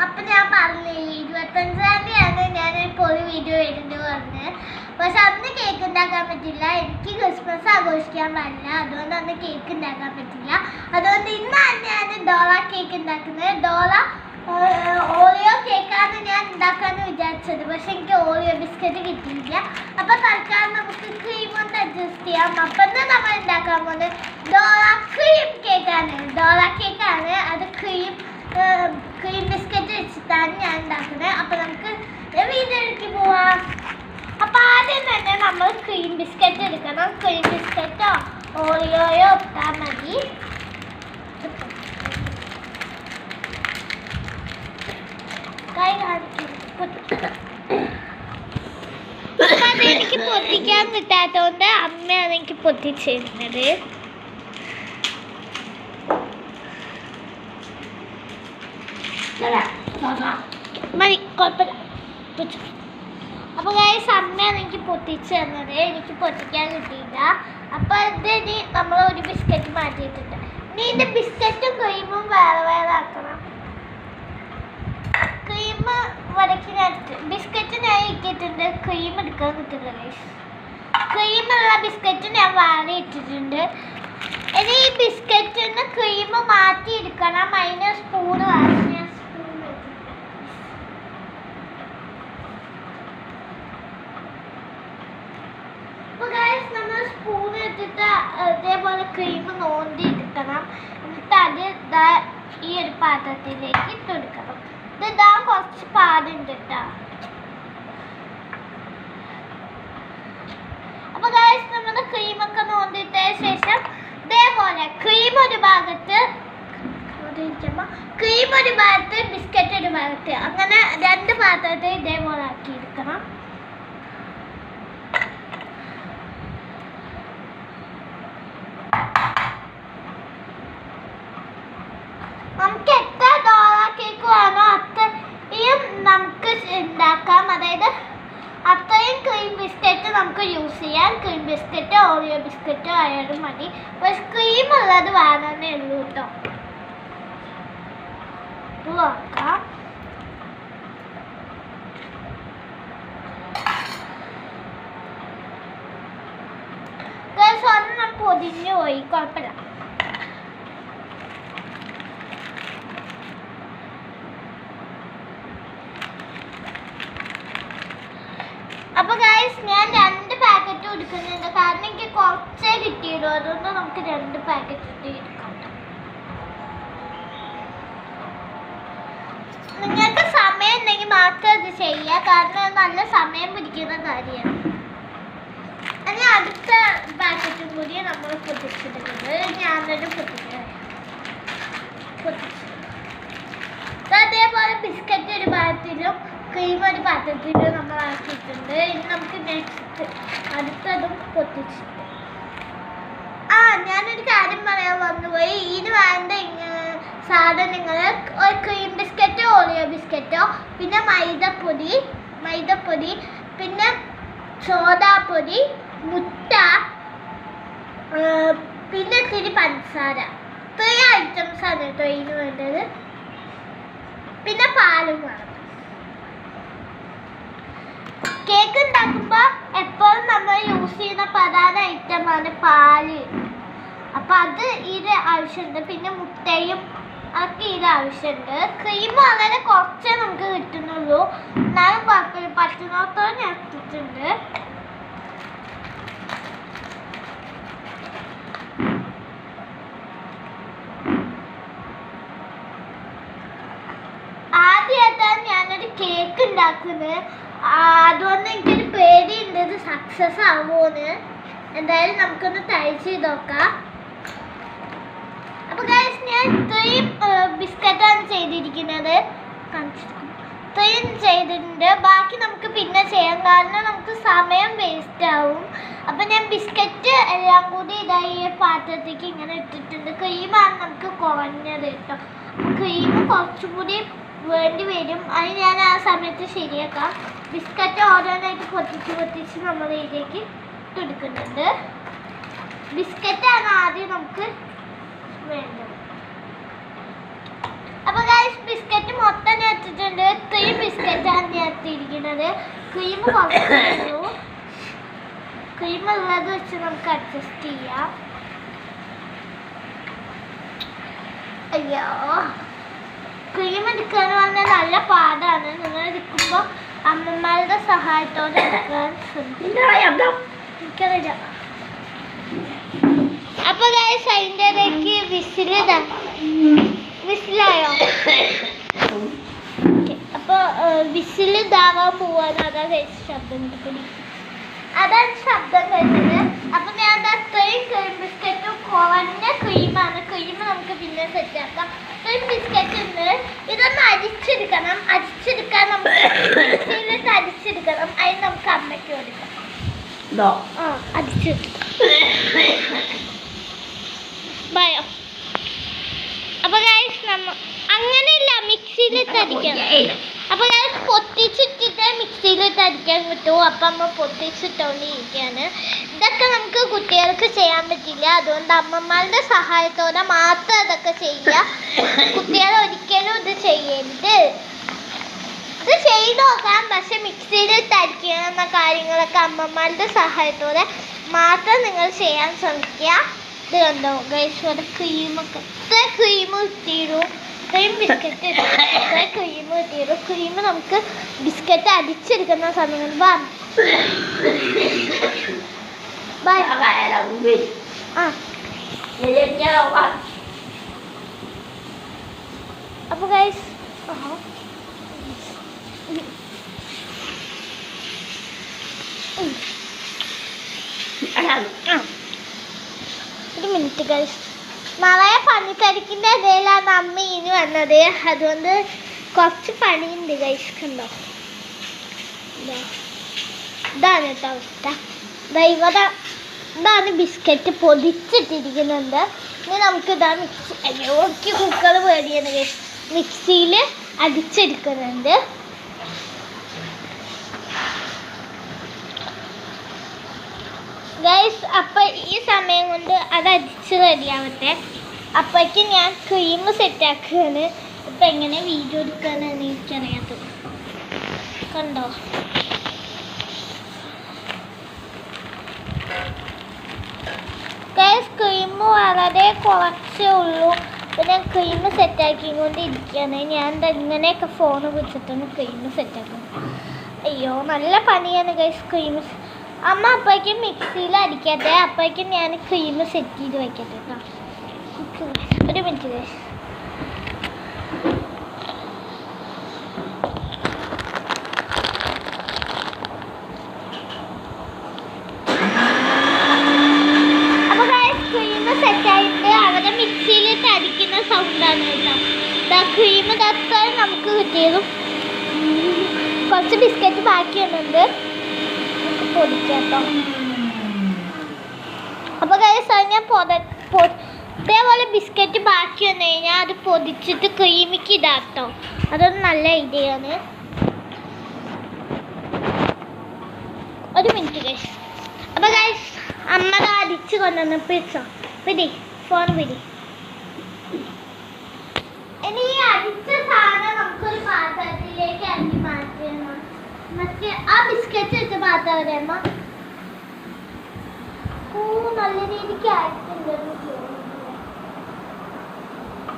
അപ്പം ഞാൻ പറഞ്ഞില്ലേ 25-ാം തീയതിയാണ് ഞാനിപ്പോൾ ഒരു വീഡിയോ ഇടുന്നത് പറഞ്ഞ്. പക്ഷെ അന്ന് കേക്ക് ഉണ്ടാക്കാൻ പറ്റില്ല, എനിക്ക് ക്രിസ്മസ് ആഘോഷിക്കാൻ പാടില്ല, അതുകൊണ്ട് അന്ന് കേക്ക് ഉണ്ടാക്കാൻ പറ്റില്ല. അതുകൊണ്ട് ഇന്നാണ് ഞാൻ ഡോള കേക്ക് ഉണ്ടാക്കുന്നത്. ഓറിയോ കേക്കാണ് ഞാൻ ഉണ്ടാക്കാമെന്ന് വിചാരിച്ചത്, പക്ഷെ എനിക്ക് ഓറിയോ ബിസ്ക്കറ്റ് കിട്ടിയില്ല. അപ്പം തൽക്കാലം നമുക്ക് ക്രീം കൊണ്ട് അഡ്ജസ്റ്റ് ചെയ്യാം. അപ്പം നമ്മൾ ഉണ്ടാക്കാൻ പോകുന്നത് ഡോള ക്രീം കേക്കാണ്. അത് ക്രീം ബിസ്ക്കറ്റ് വെച്ചിട്ടാണ് ഞാൻ ഉണ്ടാക്കുന്നത്. അപ്പം നമുക്ക് വീഡിയോയിലേക്ക് പോവാം. അപ്പം ആദ്യം തന്നെ നമ്മൾ ക്രീം ബിസ്ക്കറ്റ് എടുക്കണം. ക്രീം ബിസ്ക്കറ്റോ ഓറിയോയോ ഇട്ടാൽ മതി. അതെനിക്ക് പൊത്തിക്കാൻ കിട്ടാത്തതുകൊണ്ട് അമ്മയാണ് എനിക്ക് പൊത്തിച്ചിരുന്നത്. മതി, കുഴപ്പമില്ല. അപ്പോൾ ഗൈസ് അമ്മയാണ് എനിക്ക് പൊത്തിച്ച് തന്നത്, എനിക്ക് പൊത്തിക്കാൻ കിട്ടിയില്ല. അപ്പോൾ ഇതിന് നമ്മൾ ഒരു ബിസ്ക്കറ്റ് മാറ്റിയിട്ടുണ്ട്. ഇനി ഇതിൻ്റെ ബിസ്ക്കറ്റും ക്രീമും വേറെ ആക്കണം. ക്രീം വരയ്ക്കാനായിട്ട് ബിസ്ക്കറ്റ് ഞാൻ ഇട്ടിട്ടുണ്ട്, ക്രീം എടുക്കാൻ കിട്ടില്ല ഗൈസ്. ക്രീമുള്ള ബിസ്ക്കറ്റ് ഞാൻ വേറെ ഇട്ടിട്ടുണ്ട്. ഇനി ഈ ബിസ്ക്കറ്റിന് ക്രീം മാറ്റിയെടുക്കണം. അതിന് സ്പൂണ് വേണം. ഞാൻ സ്പൂൺ വെച്ചിട്ടുണ്ട്. അപ്പോൾ ഗൈസ് നമ്മൾ സ്പൂൺ എടുത്തിട്ട് അതേപോലെ ക്രീം നോണ്ടി എടുക്കണം. എന്നിട്ട് അത് ഈ ഒരു പാത്രത്തിലേക്ക് ഇട്ടെടുക്കണം. ഇതാ കുറച്ച് പാടുണ്ട് കേട്ടോ. അപ്പൊ ഗൈസ് നമ്മുടെ ക്രീമൊക്കെ നോണ്ടിട്ടതിന് ശേഷം ഇതേപോലെ ക്രീം ഒരു ഭാഗത്ത് ബിസ്ക്കറ്റ് ഒരു ഭാഗത്ത്, അങ്ങനെ രണ്ട് പാത്രത്തിൽ ഇതേപോലെ ആക്കിയെടുക്കണം. നമുക്ക് എത്ര ഡോള കേക്ക് വേണോ അത്രയും നമുക്ക് ഉണ്ടാക്കാം. അതായത് അത്രയും ക്രീം ബിസ്ക്കറ്റ് നമുക്ക് യൂസ് ചെയ്യാം. ക്രീം ബിസ്ക്കറ്റോ ഓറിയോ ബിസ്ക്കറ്റോ ആയാലും മതി, പക്ഷെ ക്രീം ഉള്ളത് വേണമെന്നേ ഉള്ളൂ കേട്ടോ. ഇത് നോക്കാം. ഒന്നും പൊതിഞ്ഞു പോയി, കുഴപ്പമില്ല. അപ്പോൾ ഗൈസ് ഞാൻ 2 പാക്കറ്റ് എടുക്കുന്നുണ്ട്, കാരണം എനിക്ക് കുറച്ചേ കിട്ടിയുള്ളൂ. അതുകൊണ്ട് നമുക്ക് 2 പാക്കറ്റ് എടുക്കാം. നിങ്ങൾക്ക് സമയം ഉണ്ടെങ്കിൽ മാത്രം ഇത് ചെയ്യുക, കാരണം നല്ല സമയം പിടിക്കുന്ന കാര്യമാണ്. ഇനി അടുത്ത പാക്കറ്റും കൂടി നമ്മൾ പൊട്ടിച്ചെടുക്കുന്നത്. ഞാൻ തന്നെ പൊട്ടിച്ചു. അതേപോലെ ബിസ്ക്കറ്റ് ഒരു ഭാഗത്തിലും ക്രീം ഒരു പാത്രത്തിലും നമ്മൾ ആക്കിയിട്ടുണ്ട്. ഇനി നമുക്ക് നെക്സ്റ്റ് അടുത്തതും പൊട്ടിച്ചിട്ട് ഞാനൊരു കാര്യം പറയാൻ വന്നുപോയി. ഇതിന് വേണ്ട സാധനങ്ങൾ ഒരു ക്രീം ബിസ്ക്കറ്റോ ഓറിയോ ബിസ്ക്കറ്റോ, പിന്നെ മൈദപ്പൊടി, പിന്നെ സോഡാപ്പൊടി, മുട്ട, പിന്നെ ഇത്തിരി പഞ്ചസാര. 3 ഐറ്റംസ് ആണ് കേട്ടോ ഇതിന് വേണ്ടത്. പിന്നെ പാലും വേണം. കേക്ക് ഉണ്ടാക്കുമ്പോൾ എപ്പോഴും നമ്മൾ യൂസ് ചെയ്യുന്ന പ്രധാന ഐറ്റമാണ് പാല്. അപ്പം അത് ഇതിന് ആവശ്യമുണ്ട്. പിന്നെ മുട്ടയും അതൊക്കെ ഇതിന് ആവശ്യമുണ്ട്. ക്രീം വളരെ കുറച്ചേ നമുക്ക് കിട്ടുന്നുള്ളൂ, എന്നാലും കുഴപ്പമില്ല, പറ്റുന്നിടത്തോളം ഞാൻ ഇട്ടിട്ടുണ്ട്. ആദ്യമായിട്ടാണ് ഞാനൊരു കേക്ക് ഉണ്ടാക്കുന്നത്. അതുകൊണ്ട് എനിക്കൊരു പേടിയുണ്ട് ഇത് സക്സസ് ആവുമോന്ന്. എന്തായാലും നമുക്കൊന്ന് ട്രൈ ചെയ്ത് നോക്കാം. അപ്പോൾ ഗൈസ് ഞാൻ ഇത്രയും ബിസ്ക്കറ്റാണ് ചെയ്തിരിക്കുന്നത്, ഇത്രയും ചെയ്തിട്ടുണ്ട്. ബാക്കി നമുക്ക് പിന്നെ ചെയ്യാം, കാരണം നമുക്ക് സമയം വേസ്റ്റ് ആവും. അപ്പം ഞാൻ ബിസ്ക്കറ്റ് എല്ലാം കൂടി ഇതായി പാത്രത്തേക്ക് ഇങ്ങനെ ഇട്ടിട്ടുണ്ട്. ക്രീമാണ് നമുക്ക് കുറഞ്ഞത് കേട്ടോ. ക്രീം കുറച്ചും കൂടി വേണ്ടി വരും. അത് ഞാൻ ആ സമയത്ത് ശരിയാക്കാം. ബിസ്ക്കറ്റ് ഓരോന്നായിട്ട് പൊട്ടിച്ച് നമ്മൾ ഇതിലേക്ക് ഇട്ടെടുക്കുന്നുണ്ട്. ബിസ്ക്കറ്റാണ് ആദ്യം നമുക്ക് വേണ്ടത്. അപ്പോൾ ഗൈസ് ബിസ്ക്കറ്റ് മൊത്തം ഞാൻ എടുത്തിട്ടുണ്ട്. 3 ബിസ്ക്കറ്റാണ് ഞാൻ എടുത്തിരിക്കുന്നത്. ക്രീം കുറച്ചുള്ളൂ. ക്രീം ഉള്ളത് വെച്ച് നമുക്ക് അഡ്ജസ്റ്റ് ചെയ്യാം. അയ്യോ, ക്രീം എടുക്കാന്ന് പറഞ്ഞാൽ നല്ല പാടാണ്. നിങ്ങൾ എടുക്കുമ്പോൾ അമ്മമാരുടെ സഹായത്തോടെ എടുക്കാൻ ശ്രമിക്കും. എനിക്കറിയാം. അപ്പൊ ഗൈസ് അതിൻ്റെ ഇടയ്ക്ക് വിസിലായോ? അപ്പൊ വിസിലിതാവാൻ പോവാണ്. അതാ ഗൈസ് ശബ്ദം കൂടി, അതാണ് ശബ്ദം കഴിഞ്ഞത്. അപ്പൊ ഞാൻ അത്രയും ക്രീം ബിസ്ക്കറ്റും കുറഞ്ഞ ക്രീമാണ്. ക്രീം നമുക്ക് പിന്നെ സെറ്റാക്കാം. ക്രീം ബിസ്ക്കറ്റ് ഉണ്ട്. ഇതൊന്ന് അരിച്ചെടുക്കണം. നമുക്ക് മിക്സിയിലിട്ട് അരിച്ചെടുക്കണം. അതിന് നമുക്ക് അമ്മയ്ക്ക് കൊടുക്കാം. അരിച്ചെടുക്കാം. ഭയോ. അപ്പൊ ഗൈസ് അങ്ങനെയല്ല, മിക്സിയിലിട്ട് അരിക്കണം. അപ്പൊ ഗൈസ് പൊട്ടിച്ചിട്ടിട്ട് മിക്സിയിലിട്ട് അരിക്കാൻ കിട്ടും. അപ്പം അമ്മ പൊട്ടിച്ചിട്ടോണ്ടിരിക്കുകയാണ്. ഇതൊക്കെ നമുക്ക് കുട്ടികൾക്ക് ചെയ്യാൻ പറ്റില്ല. അതുകൊണ്ട് അമ്മമാരുടെ സഹായത്തോടെ മാത്രം ഇതൊക്കെ ചെയ്യുക. കുട്ടികൾ ഒരിക്കലും ഇത് ചെയ്യരുത്. ഇത് ചെയ്ത് നോക്കാം, പക്ഷെ മിക്സിയിലിട്ട് അരിക്കുന്ന കാര്യങ്ങളൊക്കെ അമ്മമാരുടെ സഹായത്തോടെ മാത്രം നിങ്ങൾ ചെയ്യാൻ ശ്രമിക്കുക. ഇത് കണ്ടോ ഗൈസ്, ഇവിടെ ക്രീമൊക്കെ ഇത്ര ക്രീം കിട്ടിയിടും. ക്രീം ബിസ്ക്കറ്റ് ഇത്ര ക്രീം കിട്ടിയിടും. ക്രീം നമുക്ക് ബിസ്ക്കറ്റ് അടിച്ചെടുക്കുന്ന സമയം അപ്പൊ ഗൈസ് ഒരു മിനിറ്റ് ഗൈസ്. നാളെ പണിത്തിരക്കിൻ്റെ ഇടയിലാണ് അമ്മ ഇനി വന്നത്. അതുകൊണ്ട് കുറച്ച് പണിയുണ്ട് ഗൈസ്. കണ്ടോ, ഇതാണ് കേട്ടോ അവസ്ഥ. ഇതാണ് ബിസ്ക്കറ്റ് പൊതിച്ചിട്ടിരിക്കുന്നുണ്ട്. ഇനി നമുക്ക് ഇതാണ് കുക്കർ പേടിയാണ് ഗൈസ്. മിക്സിയിൽ അടിച്ചെടുക്കുന്നുണ്ട്. ഗൈസ്, അപ്പം ഈ സമയം കൊണ്ട് അത് അടിച്ച് റെഡിയാവട്ടെ. അപ്പോഴേക്ക് ഞാൻ ക്രീം സെറ്റാക്കുകയാണ്. ഇപ്പം എങ്ങനെ വീഡിയോ എടുക്കാനാണ് എനിക്കറിയാത്തത്. കണ്ടോ, ഗൈസ് ക്രീം വളരെ കുറച്ചേ ഉള്ളൂ. അപ്പം ഞാൻ ക്രീം സെറ്റാക്കിക്കൊണ്ടിരിക്കുകയാണ്. ഞാൻ ഇങ്ങനെയൊക്കെ ഫോൺ വെച്ചിട്ടാണ് ക്രീം സെറ്റാക്കുന്നത്. അയ്യോ, നല്ല പണിയാണ് ഗൈസ് ക്രീം. അമ്മ അപ്പോഴേക്കും മിക്സിയിൽ അടിക്കട്ടെ. അപ്പോഴേക്കും ഞാൻ ക്രീം സെറ്റ് ചെയ്ത് വയ്ക്കട്ടെ കേട്ടോ. ഒരു മിനിറ്റ് ഗൈസ്. അപ്പോൾ ഗൈസ് ക്രീം സെറ്റായിട്ട് അവിടെ മിക്സിയിലിട്ട് അടിക്കുന്ന സൗണ്ടാണ് കേട്ടോ. ക്രീം അത്ര നമുക്ക് കിട്ടിയതും കുറച്ച് ബിസ്ക്കറ്റ് ബാക്കി വന്നിട്ടുണ്ട്. പൊടിക്കാട്ടോ. അപ്പോൾ ഗൈസ് ഞാൻ ഇതേപോലെ ബിസ്ക്കറ്റ് ബാക്കി വന്നു കഴിഞ്ഞാൽ അത് പൊതിച്ചിട്ട് ക്രീമിക്ക് ഇടാട്ടോ. അതൊരു നല്ല ഐഡിയ ആണ്. ഒരു മിനിറ്റ് ഗൈസ്. അപ്പോൾ ഗൈസ് അമ്മ അടിച്ച് കൊണ്ടുവന്ന് പിടിച്ചോ. പിടി, ഫോൺ പിടി. ഇനി ഈ അടിച്ച സാധനം നമുക്കൊരു പാത്രത്തിലേക്ക് അരിഞ്ഞ് മാറ്റണം. മറ്റേ ആ ബിസ്ക്കറ്റ് വെച്ച പാത്രം വരമ്മ നല്ല രീതിക്ക് ആയിട്ടുണ്ട്.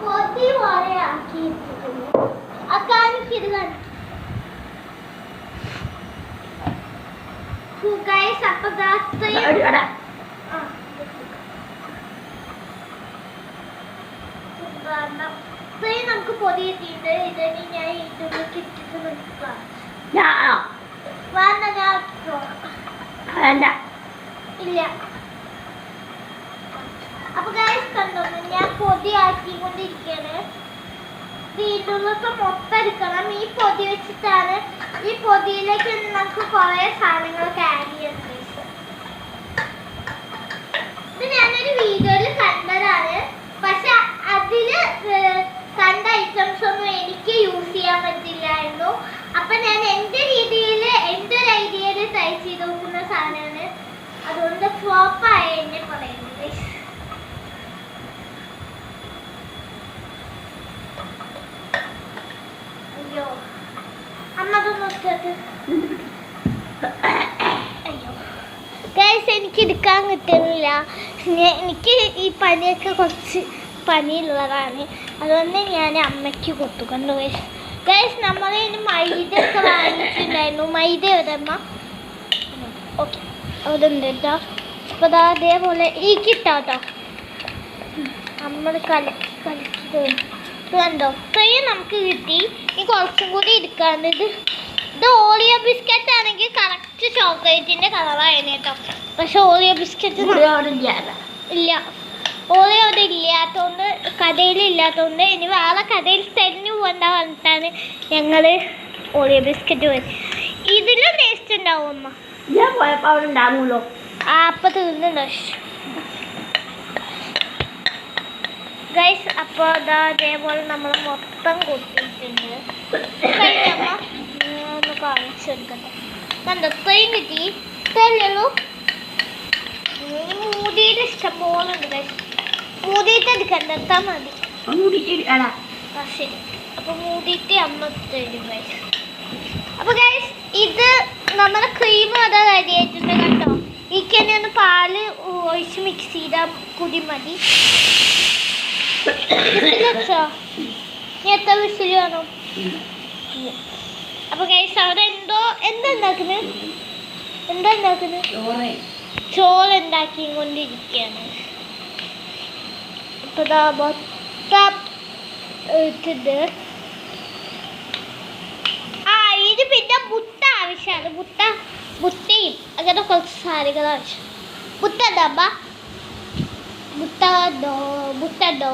പൊതി പോലെ ആക്കിയിട്ടുണ്ട്. അക്കാനിക്കിത് കണ്ടു ഗൈസ്. അപ്പൊ ഇത്രയും നമുക്ക് പൊതി കിട്ടിയിട്ട് ഇതിന് ഞാൻ ഇതിലേക്ക് ഇട്ടിട്ട് നിൽക്കാം. ഇല്ല. അപ്പൊ ഗൈസ് കണ്ടോ, ഞാൻ പൊതി ആക്കിക്കൊണ്ടിരിക്കുകയാണ്. ഇതിലൊക്കെ മൊത്തം എടുക്കണം. ഈ പൊതി വെച്ചിട്ടാണ്, ഈ പൊതിയിലേക്ക് നമുക്ക് കുറെ സാധനങ്ങളൊക്കെ ആഡ് ചെയ്യുന്നത്. ഇത് ഞാനൊരു വീഡിയോയിൽ കണ്ടതാണ്. പക്ഷെ അതില് കണ്ട ഐറ്റംസ് ഒന്നും എനിക്ക് യൂസ് ചെയ്യാൻ പറ്റില്ലായിരുന്നു. അപ്പൊ ഞാൻ എൻ്റെ രീതിയിൽ എൻ്റെ ഒരു ഐഡിയയിൽ ട്രൈ ചെയ്ത് നോക്കുന്ന സാധനമാണ്. അതുകൊണ്ട് ഫ്ലോപ്പായ എന്നെ പറയുന്നത്. അയ്യോ, അയ്യോ ഗൈസ് എനിക്ക് എടുക്കാൻ കിട്ടുന്നില്ല. എനിക്ക് ഈ പനിയൊക്കെ കുറച്ച് പനിയുള്ളതാണ്. അതുകൊണ്ട് ഞാൻ അമ്മയ്ക്ക് കൊടുത്തുകൊണ്ട് ഗൈസ്. ഗൈസ് നമ്മൾ ഇനി മൈദയൊക്കെ വാങ്ങിച്ചിട്ടുണ്ടായിരുന്നു. മൈദ എവിടെയമ്മ? ഓക്കെ അവിടെ ഉണ്ട് കേട്ടോ. അപ്പോൾ അതേപോലെ ഈ കിട്ടാട്ടോ നമ്മൾ കളിച്ചത് കണ്ടോ. ഇത്രയും നമുക്ക് കിട്ടി. ഈ കുറച്ചും കൂടി എടുക്കാണ്ട്. ഇത് ഓറിയോ ബിസ്ക്കറ്റ് ആണെങ്കിൽ കറക്റ്റ് ചോക്ലേറ്റിൻ്റെ കളറായിരുന്നു കേട്ടോ. പക്ഷെ ഓറിയോ ബിസ്ക്കറ്റ് ഇല്ല. ഓറിയോ അവിടെ ഇല്ലാത്തതുകൊണ്ട് കടയിലില്ലാത്തതുകൊണ്ട് ഇനി വേറെ കടയിൽ തെരഞ്ഞു പോകണ്ട പറഞ്ഞിട്ടാണ് ഞങ്ങൾ ഓറിയോ ബിസ്ക്കറ്റ് പോയത്. ഇതിലും ടേസ്റ്റ് ഉണ്ടാവും അമ്മ. ഞാൻ പോയപ്പോൾ അവിടെ ഉണ്ടാകുമല്ലോ. അപ്പം തീർന്നുണ്ടോ ഗൈസ്? അപ്പോൾ അതേപോലെ നമ്മൾ മൊത്തം കൊത്തിയിട്ടുണ്ട്. കഴിഞ്ഞമ്മ ഒന്ന് കാണിച്ചെടുക്കട്ടെ. കണ്ടോ ഇത്രയും കിട്ടി. ഇത്രയല്ലോ മൂടിയിട്ട് ഇഷ്ടം പോലെ ഉണ്ട് ഗൈസ്. മൂടിയിട്ട് എടുക്കണ്ട, എത്താൻ മതി. ആ ശരി. അപ്പോൾ മൂടിയിട്ട് അമ്മ തരും ഗൈസ്. അപ്പോൾ ഗൈസ് ഇത് നമ്മുടെ ക്രീം അതാ റെഡി ആയിട്ടുണ്ട് കേട്ടോ. ഈ തന്നെ ഒന്ന് പാല് ഒഴിച്ച് മിക്സ് ചെയ്താൽ കൂടി മതി. വെച്ചോ നീ എത്ര വിസിൽ വേണം? അപ്പോൾ ഗൈസ് അവിടെ എന്താ ഉണ്ടാക്കുന്നത്? ചോറ് ഉണ്ടാക്കിക്കൊണ്ടിരിക്കുകയാണ്. അപ്പോൾ ഇതാ മൊത്തം ഇട്ടിട്ട് ഇത് പിന്നെ മുട്ട ആവശ്യമാണ്. മുട്ടയും അങ്ങനെ കുറച്ച് സാധനങ്ങൾ ആവശ്യം. മുട്ട ഉണ്ടോ?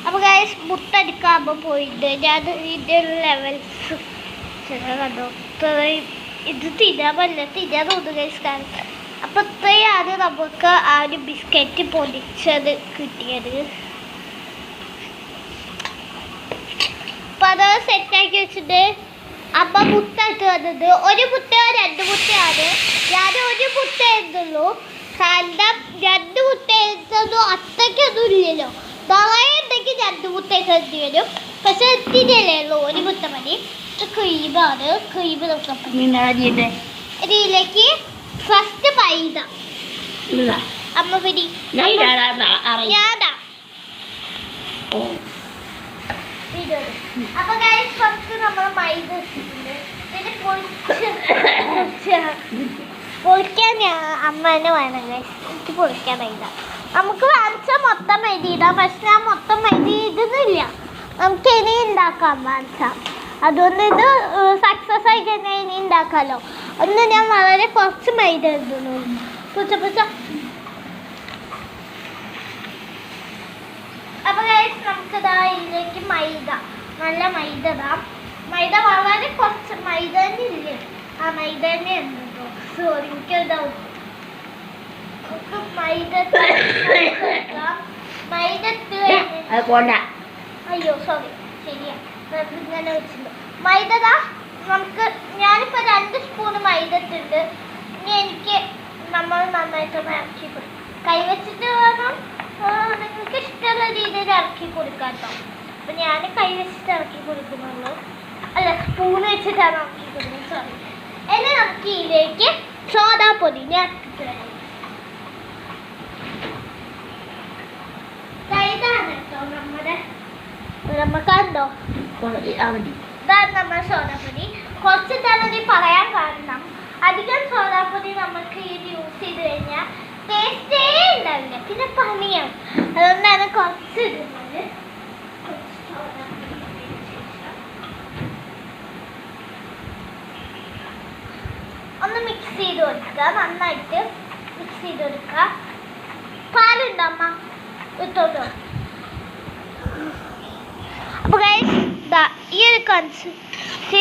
അപ്പൊ ഗൈസ് മുട്ട അടിക്കാകുമ്പോ പോയിട്ട് ഞാൻ ഇതിന്റെ ലെവൽസ് കണ്ടോ. ഇത് തിന്നാൻ തോന്നുന്നു ഗൈസ്. കാരണം അപ്പൊ ഇത്രയാണ് നമുക്ക് ആ ഒരു ബിസ്ക്കറ്റ് പൊടിച്ചത് കിട്ടിയത്. അപ്പൊ അത് സെറ്റാക്കി വെച്ചിട്ട് അമ്മ മുട്ട ഇട്ട് വന്നത്. ഒരു മുട്ടയോ 2 മുട്ടയാണ്. ഞാൻ ഒരു മുട്ട എഴുതുള്ളൂ. കാരണം 2 മുട്ട എഴുതുന്നു അത്രയ്ക്കൊന്നും ഇല്ലല്ലോ. നിറയെ ഉണ്ടെങ്കിൽ 2 മുട്ടയൊക്കെ എത്തി വരും. പക്ഷെ എത്തിയില്ലേ ഉള്ളൂ, 1 മുട്ട മതി. ക്രീമാണ്. ക്രീം നോക്കാം. ഇതിലേക്ക് ഫസ്റ്റ് മൈദ അമ്മ പിടി. ഞാനാ അപ്പൊ ഗൈസ് ഫസ്റ്റ് നമ്മൾ മൈദ ഇട്ടിട്ടുണ്ട്. പിന്നെ പൊളിക്കാൻ അമ്മ തന്നെ വേണം ഗൈസ്. എനിക്ക് പൊളിക്കാൻ മൈദ. നമുക്ക് വാങ്ങിച്ചാൽ മൊത്തം മൈദ ഇടാം. പക്ഷെ ഞാൻ മൊത്തം മൈദ ഇടുന്നില്ല. നമുക്ക് ഇനി ഉണ്ടാക്കാം വാങ്ങിച്ചാൽ. അതുകൊണ്ട് ഇത് സക്സസ് ആയി കഴിഞ്ഞാൽ ഇനി ഉണ്ടാക്കാമല്ലോ. ഒന്ന് ഞാൻ വളരെ കുറച്ച് മൈദ ഇടുന്നു. അപ്പൊ ഗൈസ് നമുക്ക് ഇതിലേക്ക് നല്ല മൈദ ഇടാം. മൈദ വളരെ കുറച്ച് മൈദ തന്നെ ഇല്ലേ? ആ മൈദ തന്നെ ഉണ്ട് കേട്ടോ. സോറി എനിക്കതാവും. മൈദ അയ്യോ സോറി ശരിയാ ഇങ്ങനെ വെച്ചിട്ടുണ്ട്. മൈദ നമുക്ക് ഞാനിപ്പോൾ 2 സ്പൂണ് മൈദ ഇട്ടിട്ടുണ്ട്. ഇനി എനിക്ക് നമ്മൾ നന്നായിട്ടൊന്ന് ഇറക്കി കൊടുക്കും. കൈവച്ചിട്ട് വേണം നിങ്ങൾക്ക് ഇഷ്ടമുള്ള രീതിയിൽ ഇറക്കി കൊടുക്കാം കേട്ടോ. അപ്പം ഞാൻ കൈവച്ചിട്ട് ഇറക്കി കൊടുക്കുന്നുള്ളൂ. അല്ല സ്പൂൺ വെച്ചിട്ടാണ് ഇറക്കി കൊടുക്കുന്നത്. സോറി. ഇനി നമുക്ക് ഇതിലേക്ക് സോഡാപ്പൊടി ഞാൻ ഇട്ടിട്ട് വരാം. ഇതാണ് കേട്ടോ നമുക്കുണ്ടോ ഇതാണ് നമ്മുടെ സോഡാപ്പൊടി. കുറച്ചിട്ടാണ് പറയാൻ കാരണം അധികം സോഡാപ്പൊടി നമുക്ക് ഇത് യൂസ് ചെയ്ത് കഴിഞ്ഞാൽ ടേസ്റ്റേ ഉണ്ടാവില്ല, പിന്നെ പണിയാവും. അതുകൊണ്ടാണ് കുറച്ച് ഇടുന്നത്. ഒന്ന് മിക്സ് ചെയ്ത് കൊടുക്കുക. നന്നായിട്ട് മിക്സ് ചെയ്ത് കൊടുക്കുക. പാലുണ്ടോ അമ്മ? ഇട്ടോട്ടോ. അപ്പോൾ ഗൈസ് ഈ ഒരു കൺസിസ്റ്റൻസി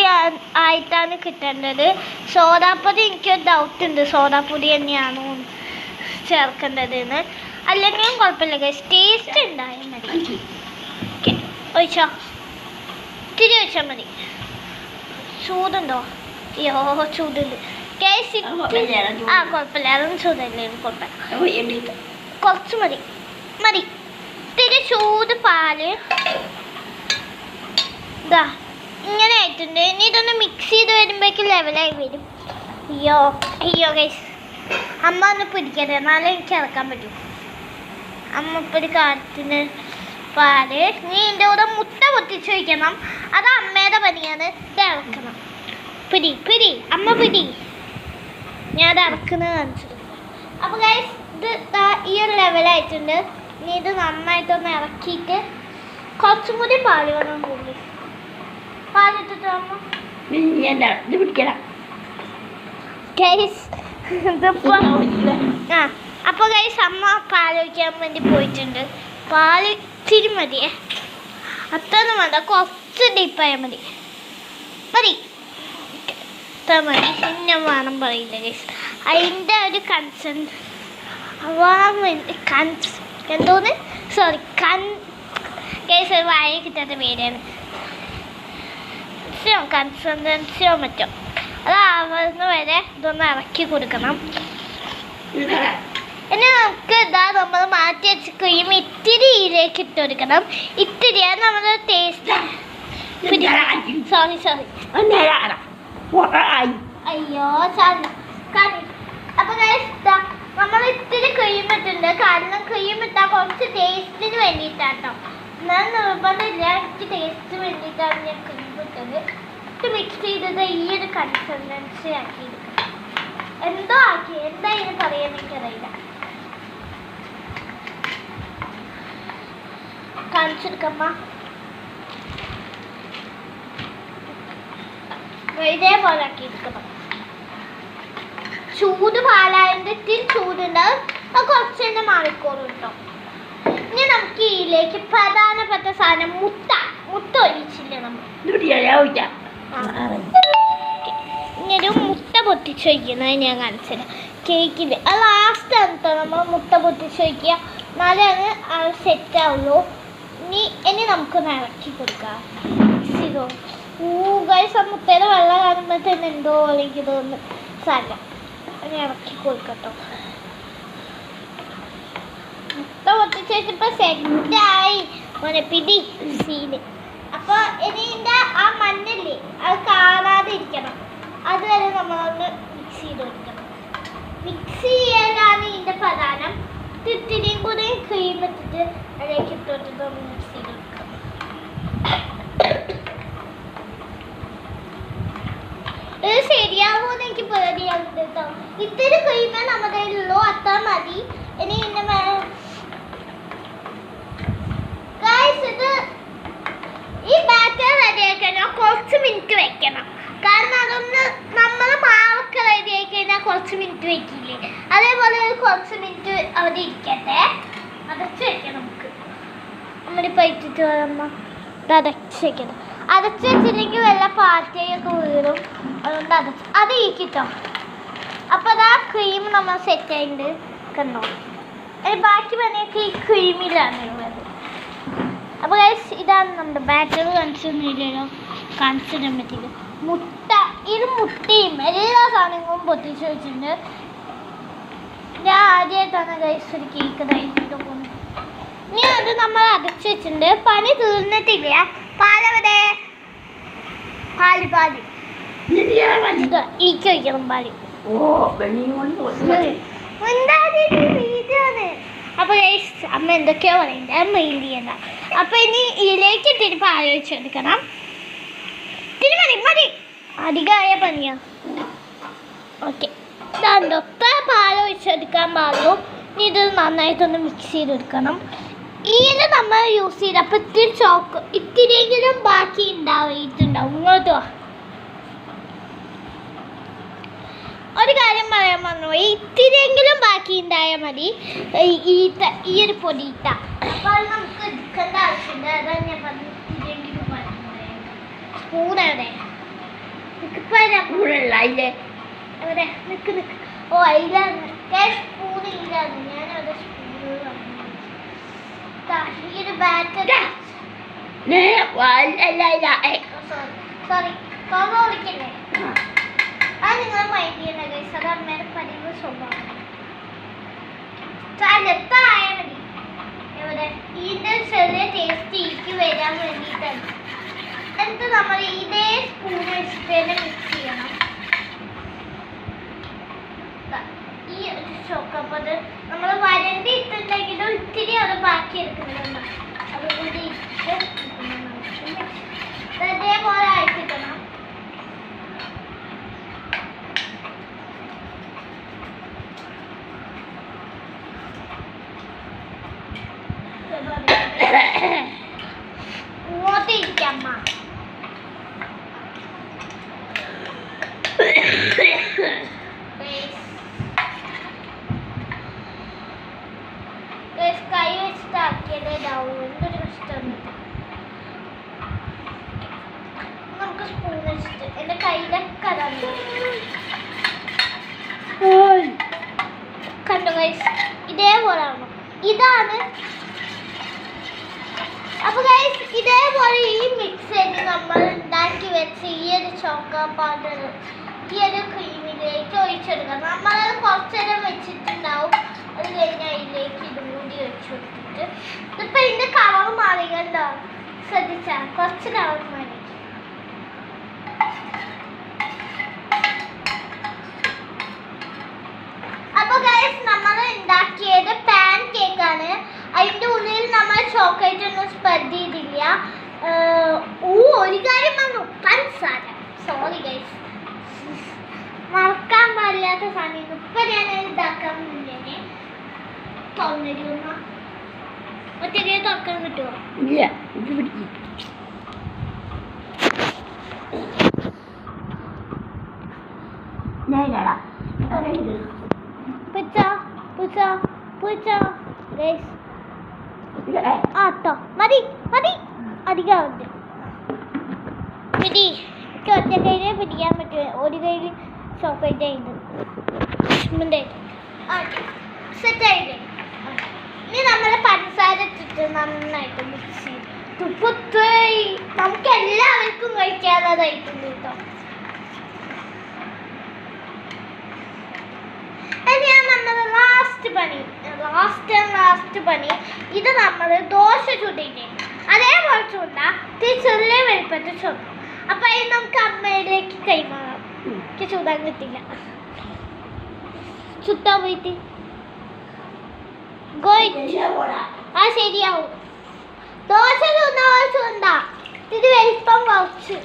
ആയിട്ടാണ് കിട്ടേണ്ടത്. സോഡാപ്പൊടി എനിക്കൊരു ഡൗട്ട് ഉണ്ട്, സോഡാപ്പൊടി തന്നെയാണോ ചേർക്കേണ്ടതെന്ന്. അല്ലെങ്കിലും കുഴപ്പമില്ല ഗൈസ്, ടേസ്റ്റ് ഉണ്ടായാൽ മതി. ഓക്കെ ഒഴിച്ചോ, ഇത്തിരി ഒഴിച്ചാൽ മതി. ചൂടുണ്ടോ? അയ്യോ ചൂടുണ്ട് ഗൈസ്. കുഴപ്പമില്ല, അതൊന്നും ചൂടല്ലേ, കുഴപ്പമില്ല. കുറച്ച് മതി. മതി. ഇത്തിരി ചൂട് പാല് ഇതാ ഇങ്ങനെ ആയിട്ടുണ്ട്. ഇനി ഇതൊന്ന് മിക്സ് ചെയ്ത് വരുമ്പോഴേക്കും ലെവലായി വരും. അയ്യോ അയ്യോ ഗൈസ്, അമ്മ ഒന്ന് പിടിക്കട്ടെ, എന്നാലേ എനിക്ക് ഇറക്കാൻ പറ്റൂ. അമ്മ ഇപ്പോൾ ഒരു കാര്യത്തിന് പാല്. നീ എൻ്റെ കൂടെ മുട്ട പൊട്ടിച്ച് വയ്ക്കണം. അത് അമ്മയുടെ പണിയാണ്. ഇത് ഇറക്കണം. പിടി പിടി അമ്മ പിടി. ഞാൻ അത് ഇറക്കുന്നത് കാണിച്ചത്. അപ്പോൾ ഗൈസ് ഇത് ഈ ഒരു ലെവലായിട്ടുണ്ട്. ഇനി ഇത് നന്നായിട്ടൊന്ന് ഇറക്കിയിട്ട് കുറച്ചും കൂടി പാല് വേണം. കൂടി പാലിട്ടിട്ട് അമ്മ ഇത് പിടിക്കണം. ഗൈസ് ഇതിപ്പോൾ അപ്പോൾ ഗൈസ് അമ്മ പാൽ ഒഴിക്കാൻ വേണ്ടി പോയിട്ടുണ്ട്. പാല് ഇച്ചിരി മതിയേ, അത്രയൊന്നും വേണ്ട, കുറച്ച് ഡീപ്പായാൽ മതി. മതി ഇത്ര മതി. പിന്നെ വേണം പറയില്ല ഗൈസ്. അതിൻ്റെ ഒരു എന്തോന്ന് സോറി ഗൈസ് വായ കിട്ടാത്ത പേരാണ്. കൺസിസ്റ്റൻസിയോ മറ്റോ അതാവുന്ന വരെ ഇതൊന്ന് ഇറക്കി കൊടുക്കണം. ഇനി നമുക്ക് ഇതാ നമ്മൾ മാറ്റി വെച്ച് ക്രീം ഇത്തിരി ഇതിലേക്ക് ഇട്ട് കൊടുക്കണം. ഇത്തിരിയാണ് നമ്മുടെ ടേസ്റ്റ്. സോറി അയ്യോ സാറില്ല. അപ്പോൾ നമ്മൾ ഇത്തിരി ക്രീം ഇട്ടിട്ടുണ്ട്. കാരണം ക്രീം ഇട്ടാൽ കുറച്ച് ടേസ്റ്റിന് വേണ്ടിയിട്ടാട്ടോ. ഞാൻ നിർബന്ധമില്ല, എനിക്ക് ടേസ്റ്റിന് വേണ്ടിയിട്ടാണ് ഞാൻ ക്രീം ഇട്ടത്. ഇത് മിക്സ് ചെയ്തത് ഈ ഒരു കൺസിസ്റ്റൻസി ആക്കി എടുക്കണം. എന്തോ ആക്കി എന്താ ഇതിന് പറയാൻ എനിക്കറിയില്ല. കാണിച്ചെടുക്കമ്മ. ഇതേപോലെ ആക്കി എടുക്കണം. ചൂട് പാലായതിൻ്റെ ഇത്തിരി ചൂടുണ്ടാവും. അത് കുറച്ച് തന്നെ മാറിക്കോളും കേട്ടോ. ഇനി നമുക്ക് ഇതിലേക്ക് പ്രധാനപ്പെട്ട സാധനം മുട്ട ഒഴിച്ചില്ല നമ്മൾ. ഇങ്ങനൊരു മുട്ട പൊട്ടിച്ച് വയ്ക്കുന്നത് ഞാൻ കാണിച്ചത് കേക്കിൽ. അത് ലാസ്റ്റ് ആണ് നമ്മൾ മുട്ട പൊട്ടിച്ച് വയ്ക്കുക. എന്നാലേ അത് സെറ്റ് ആവുള്ളൂ. ഇനി നമുക്കൊന്ന് ഇറക്കി കൊടുക്കാം. ഗൈസ് ആ മുട്ടയുടെ വെള്ളം കാണുമ്പോൾ തന്നെ എന്തോ എനിക്ക് തോന്നുന്നു. സാധനം ഇനി ഇറക്കി കൊടുക്കട്ടോ. മുട്ട പൊട്ടിച്ച് വെച്ചപ്പോൾ സെറ്റായി മോനെ പിടി സീന്. അപ്പോൾ ഇനി ഇതിൻ്റെ ആ മണ്ണില്ലേ അത് കാണാതെ ഇരിക്കണം. അതുവരെ നമ്മളൊന്ന് മിക്സ് ചെയ്ത് കൊടുക്കണം. മിക്സ് ചെയ്യാനാണ് ഇതിൻ്റെ പ്രധാനം. ഇത്തിരിയും കൂടി ക്രീം ഇട്ടിട്ട് അതിലേക്ക് ഇട്ടിട്ട് ഒന്ന് മിക്സ് ചെയ്ത് കൊടുക്കണം. ഇത് ശരിയാവുമെന്ന് എനിക്ക് പേടിയാവുന്നുണ്ട് കേട്ടോ. ഇത്തിരി ക്രീമേ നമ്മുടെ കയ്യിലുള്ളൂ, അത്ര മതി. ഇനി ഇതിൻ്റെ ഇത് ഈ ബാറ്റർ റെഡിയാക്കാൻ കുറച്ച് മിനിറ്റ് വെക്കണം. കാരണം അതൊന്ന് നമ്മൾ മാവൊക്കെ റെഡിയാക്കി കഴിഞ്ഞാൽ കുറച്ച് മിനിറ്റ് വെക്കില്ലേ, അതേപോലെ കുറച്ച് മിനിറ്റ് അവിടെ ഇരിക്കട്ടെ. അടച്ച് വെക്കണം. നമുക്ക് നമ്മളിപ്പോൾ ഇട്ടിട്ട് വരുമ്പോൾ ഇത് അടച്ച് വെക്കണം. അടച്ച് വെച്ചില്ലെങ്കിൽ വല്ല പാറ്റയൊക്കെ വീഴും. അതുകൊണ്ട് അത് ഇരിക്കട്ടോ. അപ്പോൾ അതാ ക്രീം നമ്മൾ സെറ്റ് ആയിട്ട് കണ്ടോ. ബാക്കി പണിയൊക്കെ ഈ ക്രീമിലാണ് ഉള്ളത്. അപ്പോൾ ഗൈസ് ഇതാണ് നമ്മുടെ ബാറ്റർ. കാണിച്ചില്ലല്ലോ, കാണിച്ചിടാൻ പറ്റില്ല. ഇത് മുട്ടയും എല്ലാ സാധനങ്ങളും പൊട്ടിച്ച് വെച്ചിട്ടുണ്ട്. ഞാൻ ആദ്യമായിട്ടാണ് ഗൈസ് ഒരു കേക്ക് കഴിച്ചിട്ട് പോകുന്നത്. ഇനി അത് നമ്മൾ അടച്ച് വെച്ചിട്ടുണ്ട്. പണി തീർന്നിട്ടില്ല. പാലവിടെ പാല് ഈക്ക് വയ്ക്കണം. പാല് വീഡിയോണ്. അപ്പോൾ ഗൈസ് അമ്മ എന്തൊക്കെയോ പറയുന്നത് അത് മെയിൻ ചെയ്യണ്ട. അപ്പോൾ ഇനി ഇതിലേക്ക് ഇത്തിരി പാല് വെച്ചെടുക്കണം. ഇത്തിരി മതി അധികമായ പണിയാ. ഓക്കെ ഇതൊക്കെ പാല് ഒഴിച്ചെടുക്കാൻ പാടുള്ളൂ. ഇനി ഇത് നന്നായിട്ടൊന്ന് മിക്സ് ചെയ്തെടുക്കണം. ഇതിന് നമ്മൾ യൂസ് ചെയ്ത് അപ്പോൾ ഇത്തിരിയെങ്കിലും ബാക്കി ഉണ്ടായിട്ടുണ്ടാവും. ഇങ്ങോട്ട് വാ. ഒരു കാര്യം പറയാൻ പറഞ്ഞു, ഇത്തിരിയെങ്കിലും ബാക്കി ഉണ്ടായാൽ മതി ഈ ഒരു പൊടിയിട്ട. അപ്പോൾ അത് നമുക്ക് എടുക്കേണ്ട ആവശ്യമുണ്ട്. അതാണ് ഞാൻ പറഞ്ഞു ഇത്തിരിയെങ്കിലും സ്പൂൺ എവിടെ എവിടെ നിൽക്ക്. ഓ അതിലാണ് സ്പൂൺ ഇല്ലാന്ന്. ഞാനവിടെ സ്പൂൺ ഈ ഒരു ബാറ്റർ സോറി വിളിക്കല്ലേ. അത് നിങ്ങൾ മൈൻഡ് ചെയ്യണ്ട ഗൈസ്. അത് അമ്മയുടെ പതിവ് സ്വഭാവം. എത്തായാൽ മതി. ചെയ്യാൻ വേണ്ടിയിട്ടാണ്. എന്നിട്ട് നമ്മൾ ഇതേ സ്പൂൺ വെച്ചിട്ട് തന്നെ മിക്സ് ചെയ്യണം. ഈ ചോക്കപ്പത് നമ്മൾ വരണ്ടി ഇട്ടുണ്ടെങ്കിലും ഇത്തിരി അത് ബാക്കി എടുക്കുന്നുണ്ട്. അതുകൂടി ഇട്ട് അതേപോലെ ആയിക്കിട്ടണം. ഇങ്ങോട്ട് ഇരിക്കമ്മ. കൈ വെച്ചിട്ടാക്കിയതേ ഇതാവും. എന്തൊരു കഷ്ടമൊന്നും. നമുക്ക് സ്പൂൺ വെച്ചിട്ട് എൻ്റെ കയ്യിലൊക്കെ അതാണ്. കണ്ടു ഗൈസ്, ഇതേപോലെ ആവണം. ഇതാണ്. അപ്പൊ ഗൈസ് ഇതേപോലെ ഈ മിക്സിന് നമ്മൾ ഉണ്ടാക്കി വെച്ച് ഈ ഒരു ചോക്കോ പൗഡർ ഈ ഒരു ക്രീമിലേക്ക് ഒഴിച്ചെടുക്കണം. നമ്മളത് കുറച്ച് നേരം വെച്ചിട്ടുണ്ടാവും. അത് കഴിഞ്ഞ് അതിലേക്ക് ഇതും കൂടി ഒഴിച്ചു കൊടുത്തിട്ട് ഇതിപ്പോൾ ഇതിൻ്റെ കളർ മാറിക്കണ്ടോ? ശ്രദ്ധിച്ചാൽ കുറച്ച് കളർ മാറി. അപ്പോൾ ഗൈസ് നമ്മൾ ഉണ്ടാക്കിയത് പാൻ കേക്കാണ്. അതിൻ്റെ ഉള്ളിൽ നമ്മൾ ചോക്ലേറ്റ് ഒന്നും സ്പ്രെഡ് ചെയ്തില്ല. ഒരു കാര്യം വന്നു, പഞ്ചസാര. സോറി ഗൈസ്, മറക്കാൻ പാടില്ലാത്ത സമയം. ഇപ്പം ഞാൻ ഇതാക്കാൻ മുന്നേ തുറന്നിരുന്ന ഒറ്റയ്ക്ക് തുറക്കാൻ കിട്ടുമോ? ഇല്ല, ഇത് പിടിക്കും. മതി മതി, അധികമുണ്ട്. പിടി, എനിക്ക് ഒറ്റ കയ്യിലേ പിടിക്കാൻ പറ്റുമോ? ഒരു കയ്യിൽ ചോക്ലേറ്റ് ആയിട്ട് സെറ്റായില്ലേ? ഇനി നമ്മൾ പഞ്ചസാര ഇട്ടിട്ട് നന്നായിട്ട് മിക്സ് ചെയ്ത് നമുക്ക് എല്ലാവർക്കും കഴിക്കാനുള്ളതായിട്ടുണ്ട് കേട്ടോ. ഇനിയാണ് നമ്മുടെ ലാസ്റ്റ് പണി. ഇത് നമ്മൾ ദോശ ചുട്ടില്ലേ അതേപോലെ ചുണ്ടാ, ചെറിയ വലുപ്പത്തിൽ ചുണ്ടും. അപ്പം അത് നമുക്ക് അമ്മയിലേക്ക് കൈമാറാം. എനിക്ക് ചൂടാൻ കിട്ടില്ല. ചുട്ടാൻ പോയിട്ട് ആ ശരിയാവും. ദോശ ചുണ്ടാ ഇത് വലിപ്പം കുറച്ച്.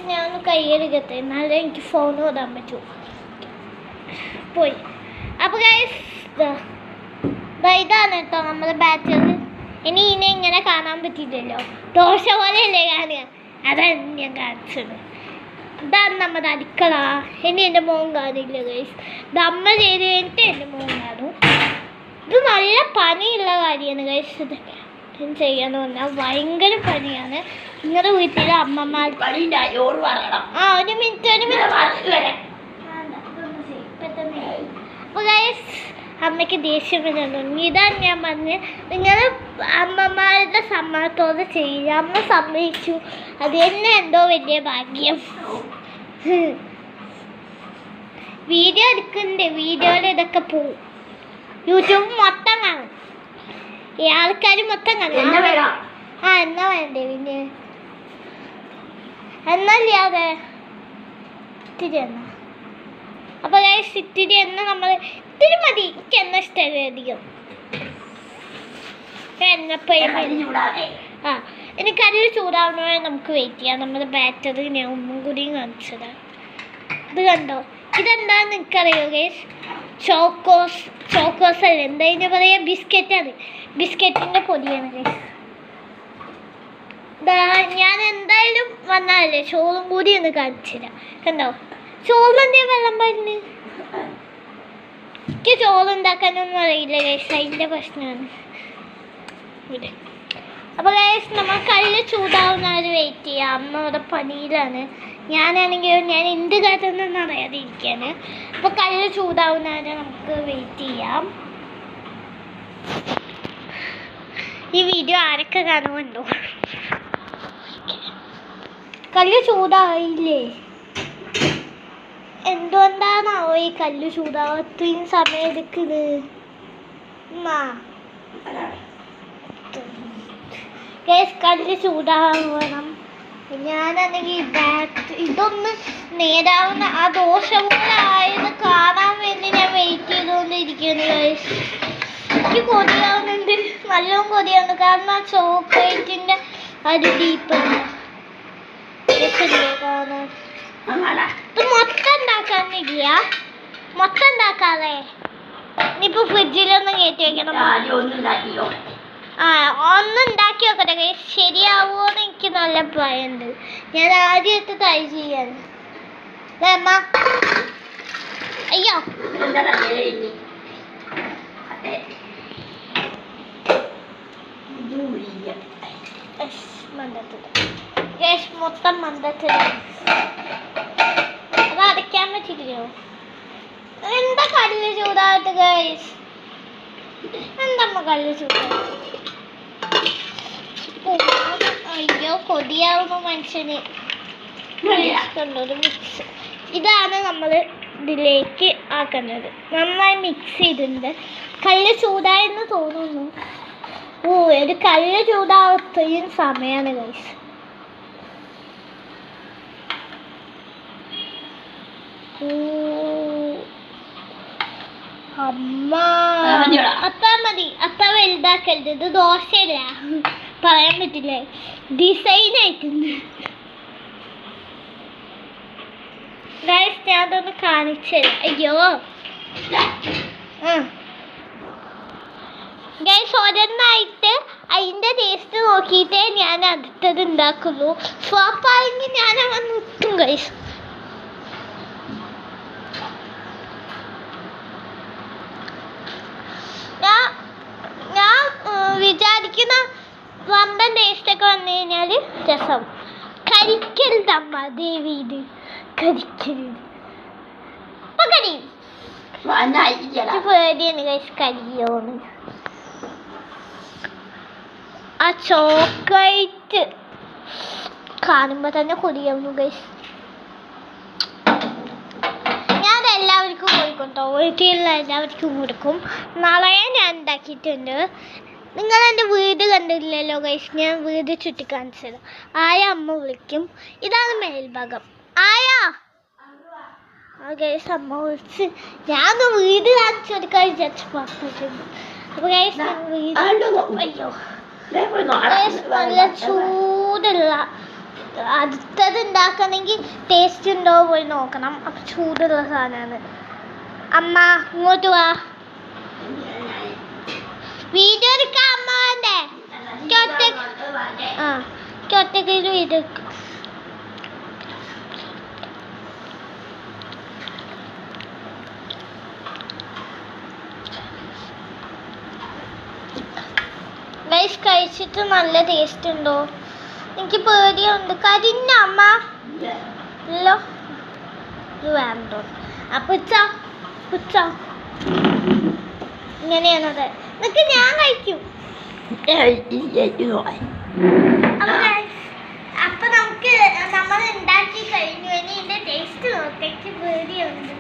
ഞാൻ ഒന്ന് കൈയെടുക്കട്ടെ, എന്നാലേ എനിക്ക് ഫോൺ ഓടാൻ പറ്റൂ. പോയി. അപ്പോൾ ഗൈസ് ഇതാണ് കേട്ടോ നമ്മുടെ ബാറ്റർ. ഇനി ഇതിനെ ഇങ്ങനെ കാണാൻ പറ്റിയില്ലല്ലോ, ദോശ പോലെയല്ലേ കാണുക. അതാണ് ഞാൻ കാണിച്ചത്. ഇതാണ് നമ്മുടെ അടുക്കള. ഇനി എൻ്റെ മോൻ കാണില്ല ഗൈസ്. ഇത് അമ്മ ചെയ്ത് കഴിഞ്ഞിട്ട് എൻ്റെ മോൻ കാണും. ഇത് നല്ല പണിയുള്ള കാര്യമാണ് ഗൈസ്. ഇത് ചെയ്യാന്ന് പറഞ്ഞാൽ ഭയങ്കര പണിയാണ്. നിങ്ങളുടെ വീട്ടിലെ അമ്മമാർ ഒരു മിനിറ്റ് അപ്പോൾ ഗൈസ് അമ്മയ്ക്ക് ദേഷ്യം വരുന്നുണ്ട്. ഇതാണ് ഞാൻ പറഞ്ഞത്, നിങ്ങൾ അമ്മമാരുടെ സമ്മതത്തോടെ ചെയ്യുക. അമ്മ സമ്മതിച്ചു, അത് തന്നെ എന്തോ വലിയ ഭാഗ്യം. വീഡിയോ എടുക്കുന്നുണ്ട്, വീഡിയോയിൽ ഇതൊക്കെ പോവും. യൂട്യൂബ് മൊത്തം കാണും, ഈ ആൾക്കാർ മൊത്തം കാണും. എന്നാ വേണ്ടേ പിന്നെ എന്നല്ലാതെ ഇത്തിരി എന്നാ. അപ്പോൾ ഗൈസ് ഇത്തിരി എണ്ണ നമ്മൾ ഇത്തിരി മതി. എനിക്ക് എണ്ണ ഇഷ്ടമല്ലേ അധികം. ഇനി കല്ല് ചൂടാവുന്നവരെ നമുക്ക് വെയിറ്റ് ചെയ്യാം. നമ്മുടെ ബാറ്ററി ഞാൻ ഒന്നും കൂടി കാണിച്ചതാണ്. ഇത് കണ്ടോ, ഇതെന്താണെന്ന് എനിക്കറിയോ ഗൈസ്? ചോക്കോസ് അല്ല, എന്താ ഇതിന് പറയുക? ബിസ്ക്കറ്റാണ്. ബിസ്ക്കറ്റിൻ്റെ പൊടിയാണ് ഗൈസ്. ഞാൻ എന്തായാലും വന്നാലേ ചോറും കൂടി ഒന്ന് കാണിച്ചുതരാം. കണ്ടോ, ചോറിലെന്തേ വെള്ളം വരുന്നു? എനിക്ക് ചോറുണ്ടാക്കാനൊന്നും അറിയില്ല ഗൈസ്, അതിൻ്റെ പ്രശ്നമാണ്. അപ്പോൾ ഗൈസ് നമ്മൾ കല്ല് ചൂടാവുന്നവർ വെയിറ്റ് ചെയ്യാം. അമ്മ അവിടെ പണിയിലാണ്. ഞാനാണെങ്കിൽ ഞാൻ എന്ത് കാട്ടുന്നെന്ന് അറിയാതിരിക്കുകയാണ്. അപ്പോൾ കല്ല് ചൂടാവുന്നവരെ നമുക്ക് വെയിറ്റ് ചെയ്യാം. ഈ വീഡിയോ ആരൊക്കെ കാണുമുണ്ടോ? കല്ല് ചൂടായില്ലേ? എന്തുകൊണ്ടാണാവോ ഈ കല്ല് ചൂടാവാൻ ഇത്രയും സമയം എടുക്കുന്നത്? ഗൈസ് കല്ല് ചൂടാവണം. ഞാനാണെങ്കിൽ ഇതൊന്ന് നേരാവുന്ന ആ ദോശ പോലെ ആയത് കാണാൻ വേണ്ടി ഞാൻ വെയിറ്റ് ചെയ്തുകൊണ്ടിരിക്കുന്നു ഗൈസ്. എനിക്ക് കൊതിയാവുന്നുണ്ട്, നല്ലോണം കൊതിയാവുന്നു. കാരണം ആ ചോക്ലേറ്റിൻ്റെ ഒരു ഡീപ്പ് കാണാൻ. ഇത് മൊത്തം ഉണ്ടാക്കാനില്ല, മൊത്തം ഉണ്ടാക്കാതെ ഇനിയിപ്പോൾ ഫ്രിഡ്ജിലൊന്നും കയറ്റി വെക്കണം. ഒന്ന് ഉണ്ടാക്കി നോക്കട്ടെ ഗൈസ്, ശരിയാവുമോ എന്ന് എനിക്ക് നല്ല ഭയമുണ്ട്. ഞാൻ ആദ്യമായിട്ട് ട്രൈ ചെയ്യാൻ. അമ്മ അയ്യോ മൊത്തം മന്ദത്തില്ല, അത് അടയ്ക്കാൻ പറ്റില്ലയോ? എന്താ കല്ല് ചൂടായിട്ട് ഗൈസ്, എന്തമ്മ കല്ല് ചൂടായിട്ട്? അയ്യോ കൊതിയാവുമ്പോ മനുഷ്യന്. ഒരു മിക്സ് ഇതാണ് നമ്മൾ ഇതിലേക്ക് ആക്കുന്നത്. നന്നായി മിക്സ് ചെയ്തിട്ടുണ്ട്. കല്ല് ചൂടായെന്ന് തോന്നുന്നു. ഒരു കല്ല് ചൂടാവത്രയും സമയമാണ് ഗൈസ്. അമ്മ അത്ത മതി, അത്ത വലുതാക്കരുത്. ഇത് ദോശയല്ല, പറയാൻ പറ്റില്ല, ഡിസൈൻ ആയിട്ടുണ്ട് ഗൈസ്. ഞാൻ അതൊന്ന് കാണിച്ചത്. അയ്യോ ഗൈസ്, ഒരെണ്ണായിട്ട് അതിൻ്റെ ടേസ്റ്റ് നോക്കിയിട്ടേ ഞാൻ അടുത്തത് ഉണ്ടാക്കുള്ളൂ. ഫ്ലോപ്പായെങ്കിൽ ഞാൻ അവൻ നിർത്തും ഗൈസ്. ഞാൻ വിചാരിക്കുന്ന വമ്പൻ ടേസ്റ്റൊക്കെ വന്നു കഴിഞ്ഞാൽ രസം. കരിക്കരുതമ്മ ദേവി, ഇത് കരിക്കരുത്. പേടിയാണ് ഗൈസ് കരിയോന്ന്. ആ ചോക്ലേറ്റ് കാണുമ്പോൾ തന്നെ കൊതിയാവുന്നു ഗൈസ്. എല്ലാവർക്കും കൊടുക്കും, വീട്ടിലുള്ള എല്ലാവർക്കും കൊടുക്കും. നാളെ ഞാൻ ഉണ്ടാക്കിയിട്ടുണ്ട്. നിങ്ങൾ എൻ്റെ വീട് കണ്ടില്ലല്ലോ ഗൈസ്, ഞാൻ വീട് ചുറ്റിക്കാണിച്ചത്. ആയ അമ്മ വിളിക്കും. ഇതാണ് മേൽഭാഗം. ആയാ ഗൈസ് അമ്മ വിളിച്ച് ഞാൻ വീട് കാണിച്ചു കൊടുക്കാൻ വിചാരിച്ചു പറഞ്ഞിട്ടുണ്ട്. അപ്പോൾ ഗൈസ് അയ്യോ ഗൈസ് നല്ല ചൂടുള്ള അടുത്തത് ഉണ്ടാക്കണമെങ്കിൽ ടേസ്റ്റ് ഉണ്ടോ പോയി നോക്കണം. അപ്പം ചൂടുള്ള സാധനമാണ്. അമ്മ ഇങ്ങോട്ട് വാ, വീഡിയോ എടുക്കാം. അമ്മ വേണ്ടേ? ഒറ്റയ്ക്ക് വീഡിയോ എടുക്കും. ഗൈസ് കഴിച്ചിട്ട് നല്ല ടേസ്റ്റ് ഉണ്ടോ? എനിക്ക് പേടിയുണ്ട്. കരിഞ്ഞ അമ്മ ഇല്ലോ, ഇത് വേണ്ടോ? പുച്ച ഇങ്ങനെയാണത്. നിനക്ക് ഞാൻ കഴിക്കും. അപ്പൊ നമുക്ക് നമ്മൾ ഉണ്ടാക്കി കഴിഞ്ഞു. ഇനി ഇതിന്റെ ടേസ്റ്റ് നോക്കി പേടിയുണ്ട്.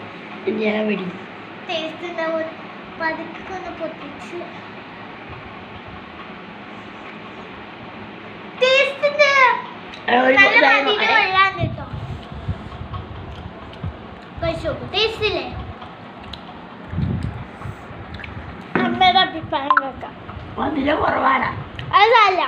ടേസ്റ്റ് ഉണ്ടാവും. പതുക്കെ ഒന്ന് പൊട്ടിച്ച് ടേസ്റ്റിന്റെ നല്ല മതിയുടെ വെള്ളം കേട്ടോ. കഴിച്ചു ടേസ്റ്റില്ലേ? അമ്മയുടെ അഭിപ്രായം കേൾക്കാം. അതല്ല,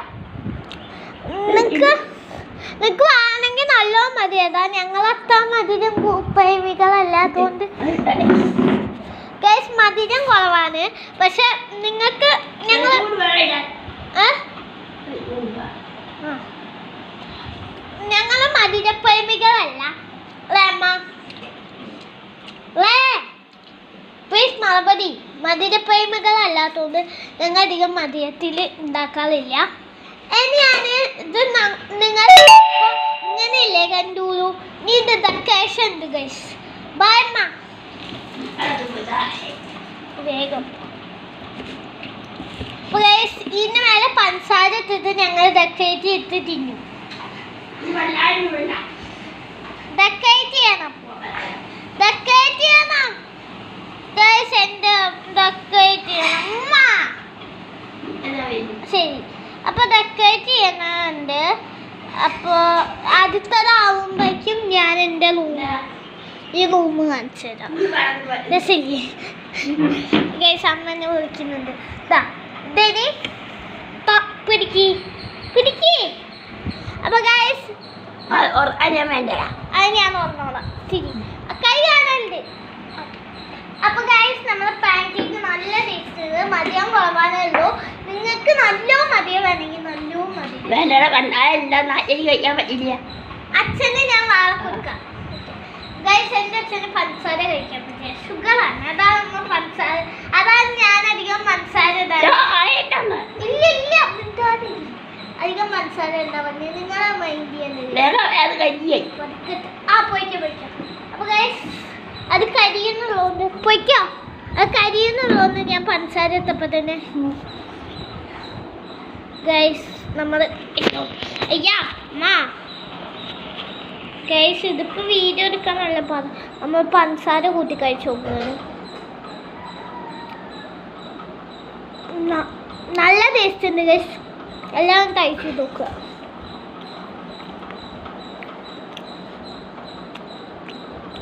നിനക്ക് വേണമെങ്കിൽ നല്ലോണം മതി. അതാ ഞങ്ങൾ അത്ര മധുരം പ്രേമികളല്ലാത്തതുകൊണ്ട് ഗൈസ് മധുരം കുറവാണ്. പക്ഷെ നിങ്ങൾക്ക് ഞങ്ങൾ മധുരപ്രേമികളല്ല. പ്ലീസ് മറുപടി. മധുരപ്രേമികളല്ലാത്തതുകൊണ്ട് ഞങ്ങൾ അധികം മധുരത്തിൽ ഉണ്ടാക്കാറില്ല. ഇനിയാണ് ഇത് നിങ്ങൾ ഇങ്ങനെയല്ലേ കണ്ടുള്ളൂ. നീ ഇത് ഡെക്കറേഷൻ ഉണ്ട് ഗൈസ്. ബൈ അമ്മ. വേഗം ഇതിന് മേലെ പഞ്ചസാര ഇട്ടിട്ട് ഞങ്ങൾ ഡെക്കറേറ്റ് ചെയ്തിട്ട് തിന്നും. ഡെക്കറേറ്റ് ചെയ്യണം. ഡെക്കറേറ്റ് ചെയ്യണം. ശരി, അപ്പൊ ഡെക്കറേറ്റ് ചെയ്യണം. അമ്മ കാണിച്ചു തരാം. രസമില്ലേ ഗൈസ്? അമ്മ എന്നെ വിളിക്കുന്നുണ്ട്. പിടിക്ക് പിടിക്ക്. അപ്പൊ ഗൈസ് അത് ഞാൻ ഓർന്നോളാം. ശരി, കൈ കാണുന്നുണ്ട്. അപ്പൊ ഗൈസ് നമ്മളെ പാൻ കേക്ക് നല്ല ടേസ്റ്റ് ഉണ്ട്. മതിയാൻ കുറവാനേ ഉള്ളൂ. നിങ്ങൾക്ക് നല്ലോ മതിയോ വേണമെങ്കിൽ നല്ലോ മതി. അച്ഛന് ഞാൻ വാഴ കൊടുക്കാം. ഗൈസ് എൻ്റെ അച്ഛന് പഞ്ചസാര കഴിക്കാൻ പറ്റില്ല, ഷുഗറാണ്. അതാണ് പഞ്ചസാര, അതാണ് ഞാൻ അധികം പഞ്ചസാര ഇല്ല ഇല്ല അധികം പഞ്ചസാര ഉണ്ടാവുന്നത്. നിങ്ങളെ മൈൻഡ് ചെയ്യുന്നത് പോയിക്കാം. അപ്പൊ ഗൈസ് അത് കരിയുന്നുള്ളതുകൊണ്ട് പൊയ്ക്കോ, അത് കരിയുന്നുള്ളതുകൊണ്ട് ഞാൻ പഞ്ചസാര എത്തപ്പോൾ തന്നെ ഗൈസ് നമ്മൾ ഗൈസ് ഇതിപ്പോൾ വീഡിയോ എടുക്കാനല്ല പറഞ്ഞു, നമ്മൾ പഞ്ചസാര കൂട്ടി കഴിച്ചു നോക്കുന്നത്. നല്ല ടേസ്റ്റ് ഉണ്ട് ഗൈസ്, എല്ലാവരും കഴിച്ചു നോക്കുക.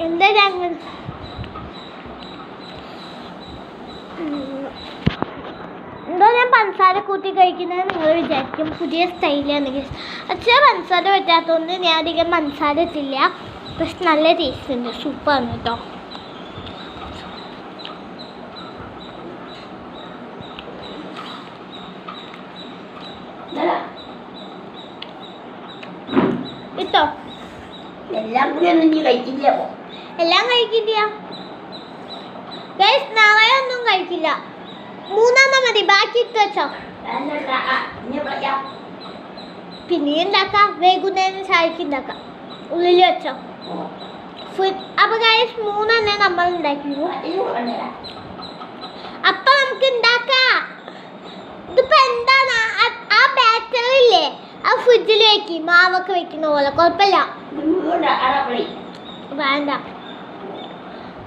എന്താ ഞങ്ങൾ എന്തോ ഞാൻ പഞ്ചസാര കൂട്ടി കഴിക്കുന്നത് നിങ്ങൾ വിചാരിക്കും പുതിയ സ്റ്റൈലാണ് ഗൈസ്. അച്ഛൻ പഞ്ചസാര പറ്റാത്തതുകൊണ്ട് ഞാൻ അധികം പഞ്ചസാര ഇട്ടില്ല. പക്ഷെ നല്ല ടേസ്റ്റ് ഉണ്ട്, സൂപ്പറാണ് കേട്ടോ. ഇട്ടോ എല്ലാം കൂടി ഒന്നും നീ കഴിക്കില്ല. എല്ലാം കഴിക്കില്ല ഗൈസ്, നാളെ ഒന്നും കഴിക്കില്ല. 3 മതി, ബാക്കി ഇട്ട് വെച്ചോ. പിന്നെ ഉണ്ടാക്കാം, വൈകുന്നേരം ചായക്ക് ഉണ്ടാക്കാം. ഉള്ളിൽ വെച്ചോ. അപ്പൊ ഗൈസ് 3 നമ്മൾ ഉണ്ടാക്കി. അപ്പൊ നമുക്ക് ഉണ്ടാക്കാം. ഇതിപ്പോ എന്താണ് ആ ബാറ്ററി ഇല്ലേ, ആ ഫ്രിഡ്ജിൽ വെക്കി, മാവൊക്കെ വെക്കുന്ന പോലെ. കുഴപ്പമില്ല, വേണ്ട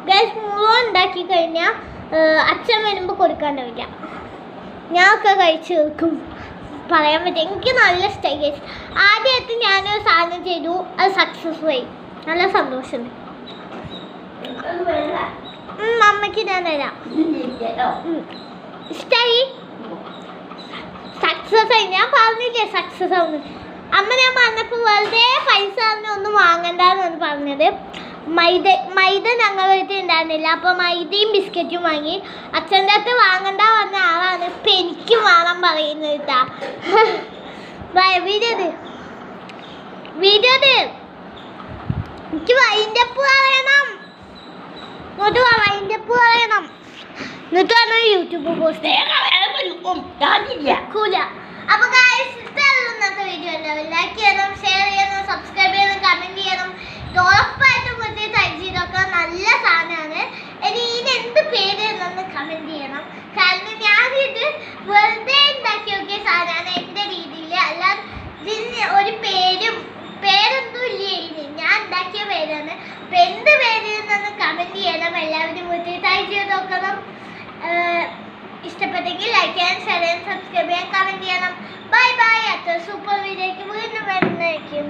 ഗൈസ്. മുഴുവൻ ഉണ്ടാക്കി കഴിഞ്ഞാൽ അച്ഛൻ വരുമ്പോൾ കൊടുക്കാണ്ടാവില്ല. ഞാനൊക്കെ കഴിച്ച് തീർക്കും, പറയാൻ പറ്റും. എനിക്ക് നല്ല ഇഷ്ടമായി ഗൈസ്. ആദ്യമായിട്ട് ഞാനൊരു സാധനം ചെയ്തു, അത് സക്സസ് ആയി. നല്ല സന്തോഷമുണ്ട്. അമ്മയ്ക്ക് ഞാൻ തരാം. ഇഷ്ടമായി? സക്സസ് ആയി. ഞാൻ പറഞ്ഞില്ലേ സക്സസ് ആവുന്നു. അമ്മ ഞാൻ പറഞ്ഞപ്പോൾ വെറുതെ പൈസ ഒന്നും വാങ്ങണ്ടെന്നാണ് പറഞ്ഞത്. മൈദ ഞങ്ങളുടെ വീട്ടിൽ ഉണ്ടായിരുന്നില്ല, അപ്പോൾ മൈദയും ബിസ്ക്കറ്റും വാങ്ങി. അച്ഛൻ്റെ അടുത്ത് വാങ്ങണ്ട പറഞ്ഞ ആളാണ് ഇപ്പം എനിക്കും വേണം പറയുന്നത് കേട്ടാ. വീഡിയോ എനിക്ക് വൈൻഡപ്പ് പറയണം. ഇങ്ങോട്ട് വൈൻഡപ്പ് പറയണം. എന്നിട്ട് പറഞ്ഞാൽ യൂട്യൂബ് പോസ്റ്റ് കൂല. അപ്പൊ ഗൈസ് ഇന്നത്തെ വീഡിയോ ഉണ്ടാവും. ലൈക്ക് ചെയ്യണം, ഷെയർ ചെയ്യണം, സബ്സ്ക്രൈബ് ചെയ്യണം, കമന്റ് ചെയ്യണം. ഉറപ്പായിട്ടും പുതിയ തയ്ച്ചിട്ടൊക്കെ നല്ല സാധനമാണ്. ഇനി ഇതിന് എന്ത് പേര് എന്നൊന്ന് കമന്റ് ചെയ്യണം. കാരണം ഞാനിത് വെറുതെ ഉണ്ടാക്കി നോക്കിയ സാധനമാണ് എൻ്റെ രീതിയിൽ. അല്ലാതെ ഇതിന് ഒരു പേരൊന്നും ഇല്ല. ഇതിന് ഞാൻ ഉണ്ടാക്കിയ പേരാണ്. അപ്പൊ എന്ത് പേര് എന്നൊന്ന് കമന്റ് ചെയ്യണം. എല്ലാവരും പുതിയ തയ്ച്ച് നോക്കണം. ഇഷ്ടപ്പെട്ടെങ്കിൽ ലൈക്ക് ചെയ്യാൻ, ഷെയർ ചെയ്യാൻ, സബ്സ്ക്രൈബ് ചെയ്യാൻ, കമന്റ് ചെയ്യണം. Bye bye. അത്ര സൂപ്പർ വീഡിയോയ്ക്ക് വീണ്ടും വരുന്നതായിരിക്കും.